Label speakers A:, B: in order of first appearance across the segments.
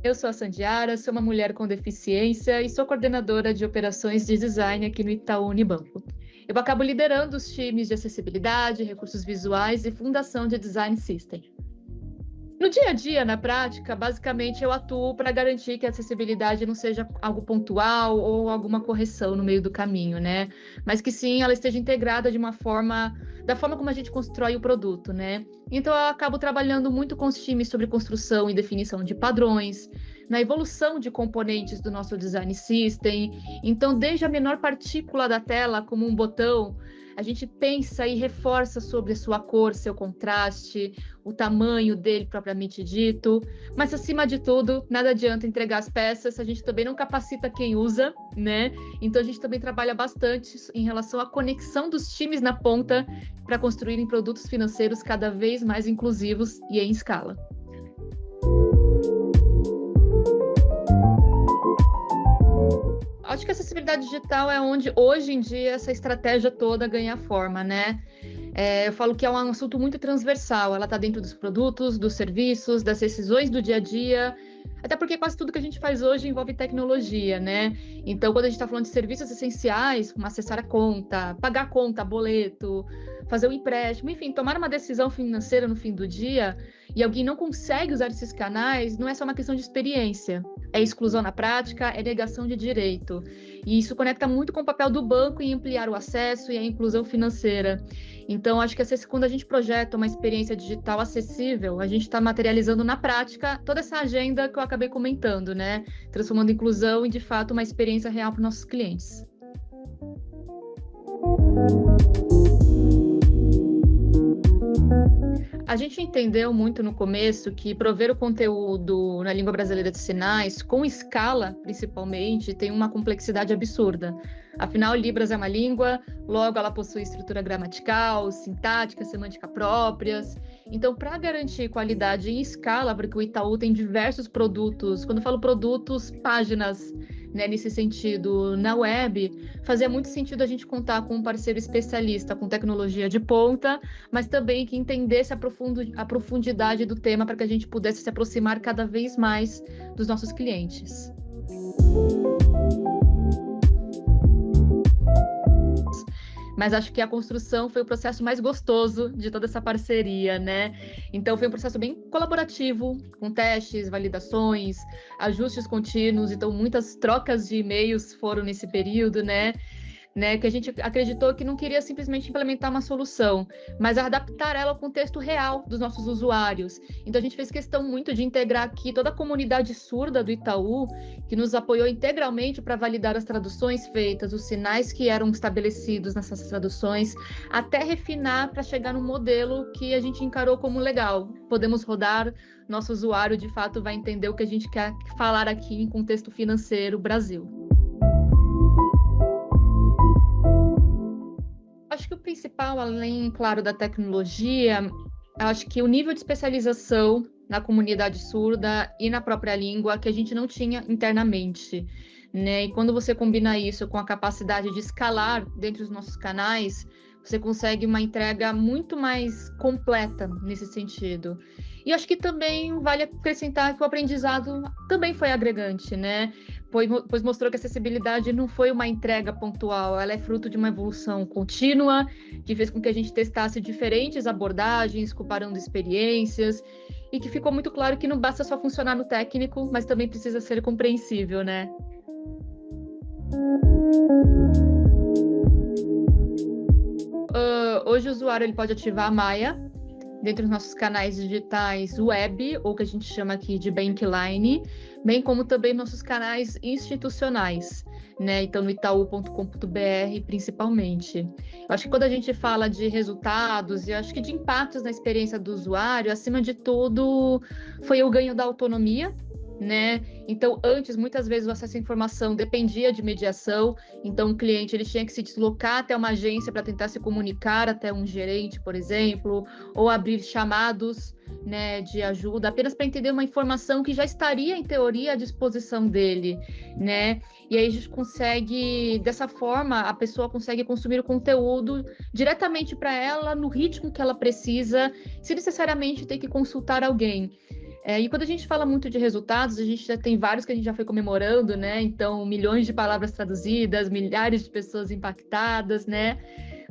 A: Eu sou a Sandiara, sou uma mulher com deficiência e sou coordenadora de operações de design aqui no Itaú Unibanco. Eu acabo liderando os times de acessibilidade, recursos visuais e fundação de Design System. No dia a dia, na prática, basicamente eu atuo para garantir que a acessibilidade não seja algo pontual ou alguma correção no meio do caminho, né? Mas que sim, ela esteja integrada da forma como a gente constrói o produto, né? Então eu acabo trabalhando muito com os times sobre construção e definição de padrões, na evolução de componentes do nosso design system. Então, desde a menor partícula da tela, como um botão, a gente pensa e reforça sobre a sua cor, seu contraste, o tamanho dele propriamente dito. Mas, acima de tudo, nada adianta entregar as peças se a gente também não capacita quem usa, né? Então, a gente também trabalha bastante em relação à conexão dos times na ponta para construírem produtos financeiros cada vez mais inclusivos e em escala. Acho que a acessibilidade digital é onde, hoje em dia, essa estratégia toda ganha forma, né? Eu falo que é um assunto muito transversal, ela está dentro dos produtos, dos serviços, das decisões do dia a dia, até porque quase tudo que a gente faz hoje envolve tecnologia, né? Então, quando a gente está falando de serviços essenciais, como acessar a conta, pagar a conta, boleto, fazer um empréstimo, enfim, tomar uma decisão financeira no fim do dia, e alguém não consegue usar esses canais, não é só uma questão de experiência, é exclusão na prática, é negação de direito. E isso conecta muito com o papel do banco em ampliar o acesso e a inclusão financeira. Então, acho que quando a gente projeta uma experiência digital acessível, a gente está materializando na prática toda essa agenda que eu acabei comentando, né? Transformando inclusão em, de fato, uma experiência real para os nossos clientes. A gente entendeu muito no começo que prover o conteúdo na língua brasileira de sinais, com escala principalmente, tem uma complexidade absurda. Afinal, Libras é uma língua, logo ela possui estrutura gramatical, sintática, semântica próprias. Então, para garantir qualidade em escala, porque o Itaú tem diversos produtos, quando eu falo produtos, páginas, né, nesse sentido, na web, fazia muito sentido a gente contar com um parceiro especialista com tecnologia de ponta, mas também que entendesse a profundidade do tema para que a gente pudesse se aproximar cada vez mais dos nossos clientes. Mas acho que a construção foi o processo mais gostoso de toda essa parceria, né? Então, foi um processo bem colaborativo, com testes, validações, ajustes contínuos. Então, muitas trocas de e-mails foram nesse período, né? Que a gente acreditou que não queria simplesmente implementar uma solução, mas adaptar ela ao contexto real dos nossos usuários. Então, a gente fez questão muito de integrar aqui toda a comunidade surda do Itaú, que nos apoiou integralmente para validar as traduções feitas, os sinais que eram estabelecidos nessas traduções, até refinar para chegar no modelo que a gente encarou como legal. Podemos rodar, nosso usuário de fato vai entender o que a gente quer falar aqui em contexto financeiro Brasil. Acho que o principal, além, claro, da tecnologia, acho que o nível de especialização na comunidade surda e na própria língua que a gente não tinha internamente, né? E quando você combina isso com a capacidade de escalar dentro dos nossos canais, você consegue uma entrega muito mais completa nesse sentido. E acho que também vale acrescentar que o aprendizado também foi agregante, né? Pois mostrou que a acessibilidade não foi uma entrega pontual, ela é fruto de uma evolução contínua, que fez com que a gente testasse diferentes abordagens, comparando experiências, e que ficou muito claro que não basta só funcionar no técnico, mas também precisa ser compreensível, né? Hoje o usuário ele pode ativar a Maia dentro dos nossos canais digitais web, ou que a gente chama aqui de Bankline, bem como também nossos canais institucionais, né? Então, no itaú.com.br, principalmente. Eu acho que quando a gente fala de resultados, e acho que de impactos na experiência do usuário, acima de tudo, foi o ganho da autonomia, né? Então, antes, muitas vezes, o acesso à informação dependia de mediação, então o cliente ele tinha que se deslocar até uma agência para tentar se comunicar até um gerente, por exemplo, ou abrir chamados, né, de ajuda, apenas para entender uma informação que já estaria, em teoria, à disposição dele, né? E aí a gente consegue, dessa forma, a pessoa consegue consumir o conteúdo diretamente para ela, no ritmo que ela precisa, sem necessariamente ter que consultar alguém. E quando a gente fala muito de resultados, a gente já tem vários que a gente já foi comemorando, né? Então, milhões de palavras traduzidas, milhares de pessoas impactadas, né?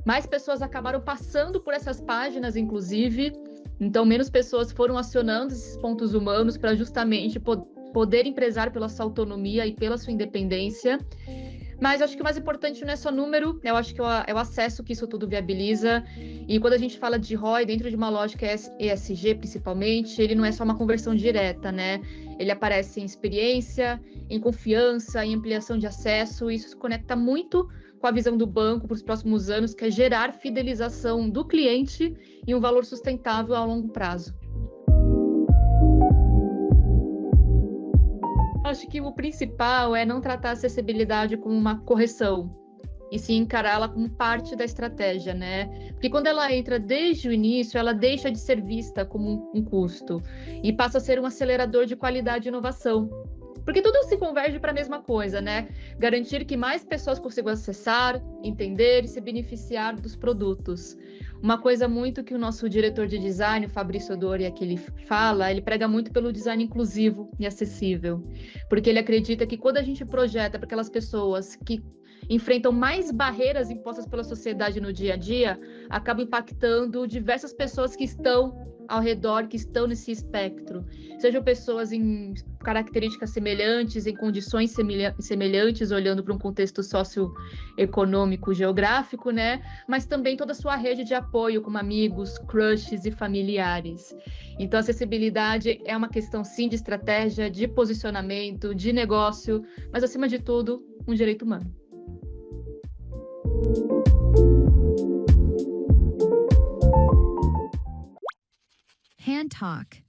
A: Mais pessoas acabaram passando por essas páginas, inclusive. Então, menos pessoas foram acionando esses pontos humanos para justamente poder empresar pela sua autonomia e pela sua independência. Mas acho que o mais importante não é só número, eu acho que é o acesso que isso tudo viabiliza. E quando a gente fala de ROI, dentro de uma lógica ESG, principalmente, ele não é só uma conversão direta, né? Ele aparece em experiência, em confiança, em ampliação de acesso, e isso se conecta muito com a visão do banco para os próximos anos, que é gerar fidelização do cliente e um valor sustentável a longo prazo. Acho que o principal é não tratar a acessibilidade como uma correção, e sim encará-la como parte da estratégia, né? Porque quando ela entra desde o início, ela deixa de ser vista como um custo e passa a ser um acelerador de qualidade e inovação. Porque tudo se converge para a mesma coisa, né? Garantir que mais pessoas consigam acessar, entender e se beneficiar dos produtos. Uma coisa muito que o nosso diretor de design, o Fabrício Dori, aqui ele fala, ele prega muito pelo design inclusivo e acessível. Porque ele acredita que quando a gente projeta para aquelas pessoas que enfrentam mais barreiras impostas pela sociedade no dia a dia, acaba impactando diversas pessoas que estão ao redor, que estão nesse espectro. Sejam pessoas em características semelhantes, em condições semelhantes, olhando para um contexto socioeconômico, geográfico, né? Mas também toda a sua rede de apoio, como amigos, crushes e familiares. Então, a acessibilidade é uma questão, sim, de estratégia, de posicionamento, de negócio, mas, acima de tudo, um direito humano.
B: Hand Talk.